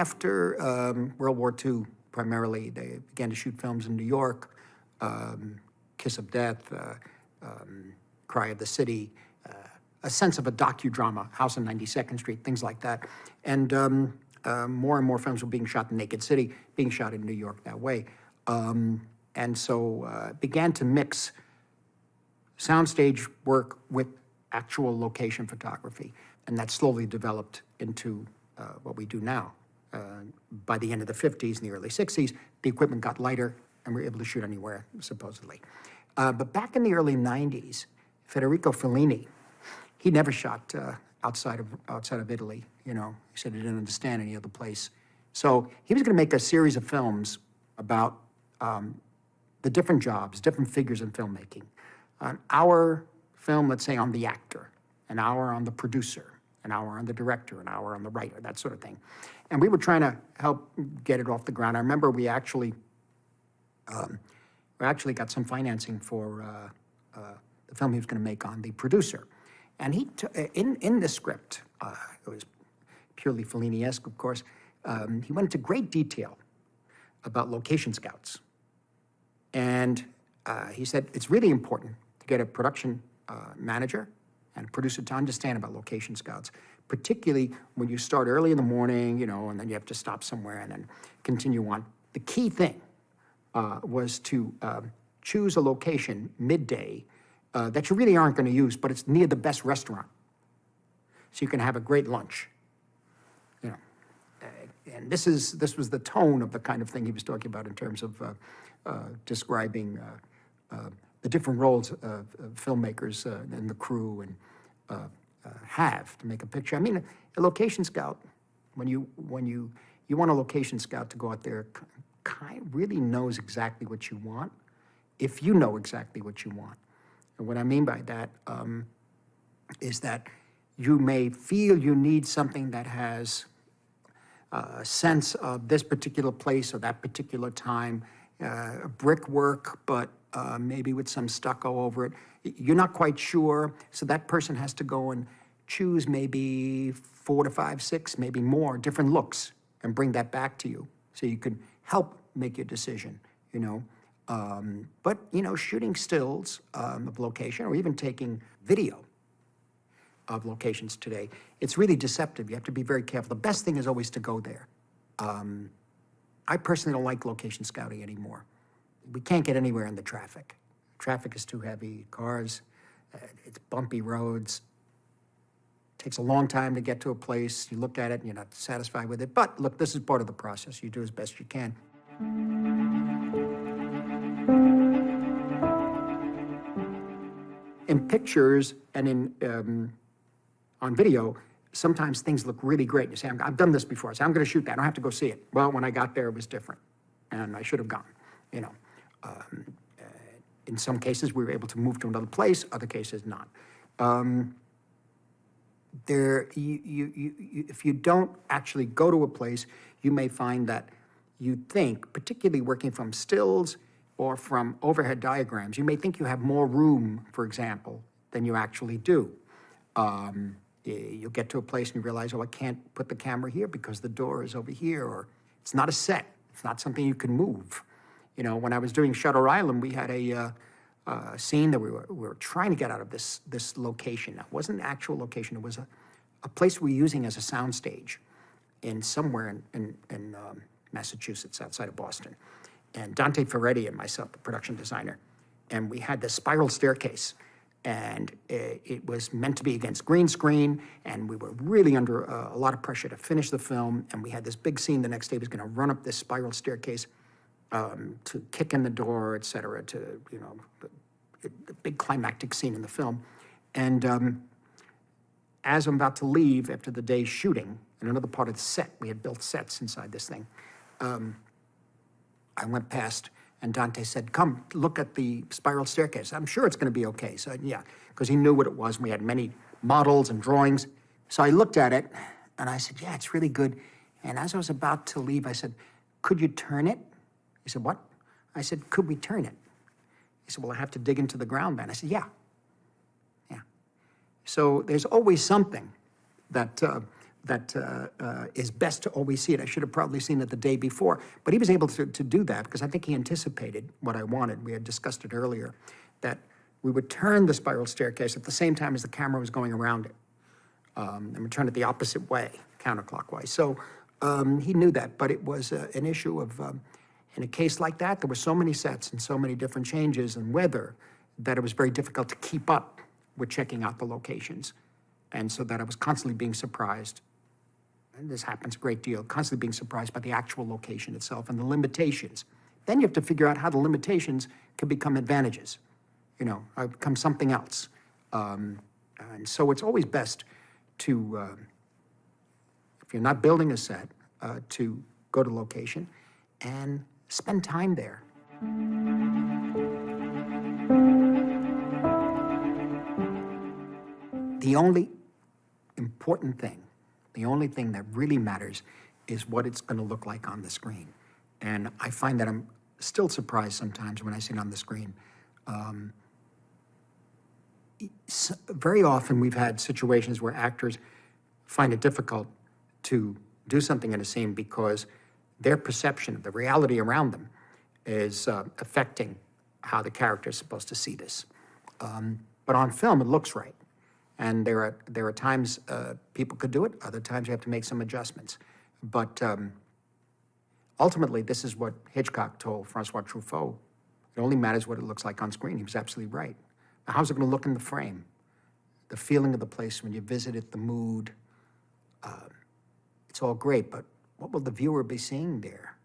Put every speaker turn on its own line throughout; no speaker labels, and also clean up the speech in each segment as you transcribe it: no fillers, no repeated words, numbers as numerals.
after World War II, primarily, they began to shoot films in New York, Kiss of Death, Cry of the City, a sense of a docudrama, House on 92nd Street, things like that. And more and more films were being shot in Naked City, being shot in New York that way. And so began to mix soundstage work with actual location photography. And that slowly developed into what we do now. By the end of the 50s and the early 60s, the equipment got lighter and we were able to shoot anywhere, supposedly. But back in the early 90s, Federico Fellini, he never shot outside of Italy. You know, he said he didn't understand any other place. So he was going to make a series of films about the different jobs, different figures in filmmaking. An hour film, let's say, on the actor, an hour on the producer, an hour on the director, an hour on the writer, that sort of thing. And we were trying to help get it off the ground. I remember we actually got some financing for the film he was going to make on the producer. And he, in the script, it was purely Fellini-esque, of course, he went into great detail about location scouts. And he said, it's really important to get a production manager and a producer to understand about location scouts, particularly when you start early in the morning, you know, and then you have to stop somewhere and then continue on. The key thing was to choose a location midday that you really aren't going to use, but it's near the best restaurant, so you can have a great lunch. You know, and this was the tone of the kind of thing he was talking about in terms of describing the different roles filmmakers and the crew and have to make a picture. I mean, a location scout, when you want a location scout to go out there, really knows exactly what you want, if you know exactly what you want. And what I mean by that is that you may feel you need something that has a sense of this particular place or that particular time, brickwork, but maybe with some stucco over it. You're not quite sure, so that person has to go and choose maybe 4 to 5, 6, maybe more different looks and bring that back to you so you can help make your decision, you know. But, you know, shooting stills of location or even taking video of locations today, it's really deceptive. You have to be very careful. The best thing is always to go there. I personally don't like location scouting anymore. We can't get anywhere in the traffic. Traffic is too heavy, cars, it's bumpy roads. It takes a long time to get to a place. You look at it and you're not satisfied with it. But look, this is part of the process. You do as best you can. In pictures and in on video, sometimes things look really great. You say, I've done this before. I say, I'm going to shoot that. I don't have to go see it. Well, when I got there, it was different, and I should have gone, you know. In some cases, we were able to move to another place. Other cases, not. If you don't actually go to a place, you may find that you think, particularly working from stills or from overhead diagrams, you may think you have more room, for example, than you actually do. You'll get to a place and you realize, oh, I can't put the camera here because the door is over here, or it's not a set. It's not something you can move. You know, when I was doing Shutter Island, we had a scene that we were trying to get out of this location. It wasn't an actual location. It was a place we were using as a soundstage in somewhere in Massachusetts, outside of Boston. And Dante Ferretti and myself, the production designer, and we had this spiral staircase. And it was meant to be against green screen, and we were really under a lot of pressure to finish the film. And we had this big scene the next day. He was going to run up this spiral staircase to kick in the door, et cetera, to, you know, the big climactic scene in the film. And as I'm about to leave after the day's shooting, in another part of the set, we had built sets inside this thing, I went past, and Dante said, come, look at the spiral staircase. I'm sure it's going to be okay. So, yeah, because he knew what it was. We had many models and drawings. So I looked at it, and I said, yeah, it's really good. And as I was about to leave, I said, could you turn it? He said, what? I said, could we turn it? He said, well, I have to dig into the ground then. I said, yeah. Yeah. So there's always something that that is best to always see it. I should have probably seen it the day before. But he was able to do that because I think he anticipated what I wanted. We had discussed it earlier, that we would turn the spiral staircase at the same time as the camera was going around it. And we turn it the opposite way, counterclockwise. So he knew that, but it was an issue of, in a case like that, there were so many sets and so many different changes and weather that it was very difficult to keep up with checking out the locations. And so that I was constantly being surprised, and this happens a great deal, constantly being surprised by the actual location itself and the limitations. Then you have to figure out how the limitations can become advantages, become something else. And so it's always best to, if you're not building a set, to go to location and spend time there. The only important thing, the only thing that really matters is what it's going to look like on the screen. And I find that I'm still surprised sometimes when I see it on the screen. Very often we've had situations where actors find it difficult to do something in a scene because their perception of the reality around them is affecting how the character is supposed to see this. But on film, it looks right. And there are times people could do it, other times you have to make some adjustments. But ultimately, this is what Hitchcock told Francois Truffaut. It only matters what it looks like on screen. He was absolutely right. Now, how's it going to look in the frame? The feeling of the place when you visit it, the mood. It's all great, but what will the viewer be seeing there?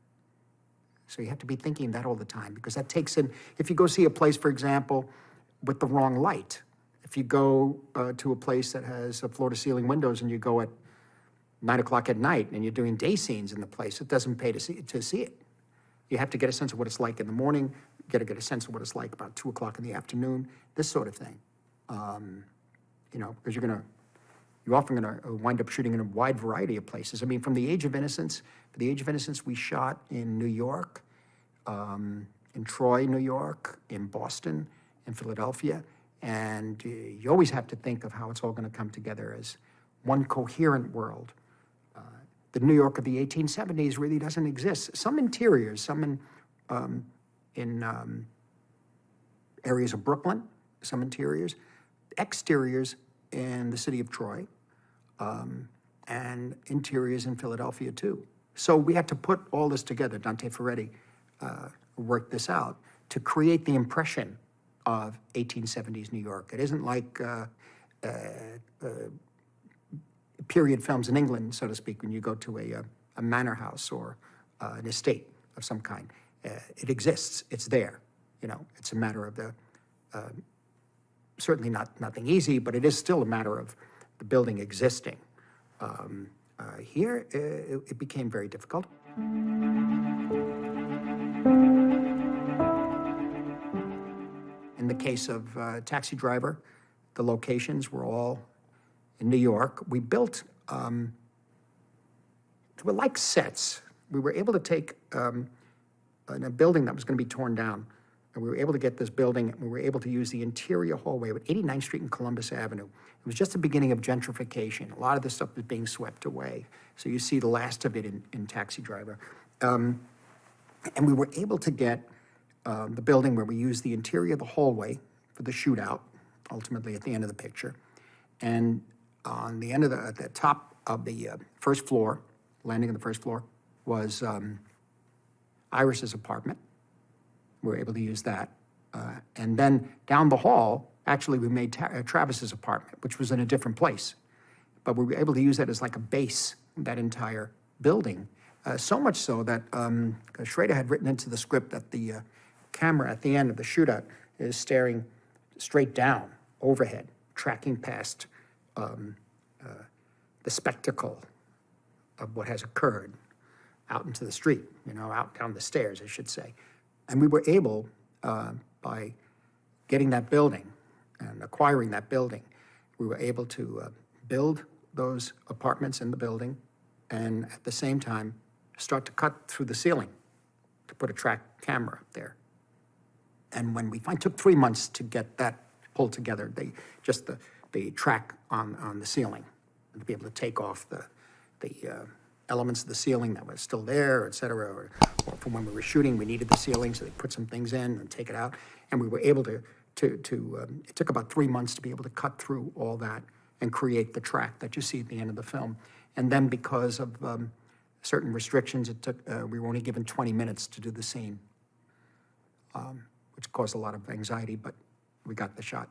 So you have to be thinking that all the time, because that takes in, if you go see a place, for example, with the wrong light, if you go to a place that has floor-to-ceiling windows and you go at 9 o'clock at night and you're doing day scenes in the place, it doesn't pay to see it. You have to get a sense of what it's like in the morning, you got to get a sense of what it's like about 2 o'clock in the afternoon, this sort of thing. Because you're often going to wind up shooting in a wide variety of places. I mean, from the Age of Innocence, we shot in New York, in Troy, New York, in Boston, in Philadelphia. And you always have to think of how it's all going to come together as one coherent world. The New York of the 1870s really doesn't exist. Some interiors, some in areas of Brooklyn, some interiors, exteriors in the city of Troy, and interiors in Philadelphia too. So we had to put all this together. Dante Ferretti worked this out to create the impression of 1870s New York. It isn't like period films in England, so to speak, when you go to a manor house or an estate of some kind. It exists, it's there. It's a matter of the, certainly nothing easy, but it is still a matter of the building existing. Here, it became very difficult. In the case of Taxi Driver, the locations were all in New York. We built, they were like sets. We were able to take a building that was going to be torn down, and we were able to get this building, and we were able to use the interior hallway at 89th Street and Columbus Avenue. It was just the beginning of gentrification. A lot of this stuff was being swept away. So you see the last of it in Taxi Driver. And we were able to get the building where we used the interior of the hallway for the shootout, ultimately at the end of the picture. And on the end of at the top of the first floor, landing on the first floor, was Iris's apartment. We were able to use that. And then down the hall, actually, we made Travis's apartment, which was in a different place. But we were able to use that as like a base, that entire building. So much so that Schrader had written into the script that the camera at the end of the shootout is staring straight down, overhead, tracking past the spectacle of what has occurred out into the street, out down the stairs, I should say. And we were able, by getting that building and acquiring that building, we were able to build those apartments in the building and at the same time start to cut through the ceiling to put a track camera up there. And when we finally took 3 months to get that pulled together, the track on the ceiling, and to be able to take off the elements of the ceiling that was still there, et cetera, or from when we were shooting, we needed the ceiling, so they put some things in and take it out. And we were able to it took about 3 months to be able to cut through all that and create the track that you see at the end of the film. And then because of certain restrictions, it took, we were only given 20 minutes to do the scene, which caused a lot of anxiety, but we got the shot.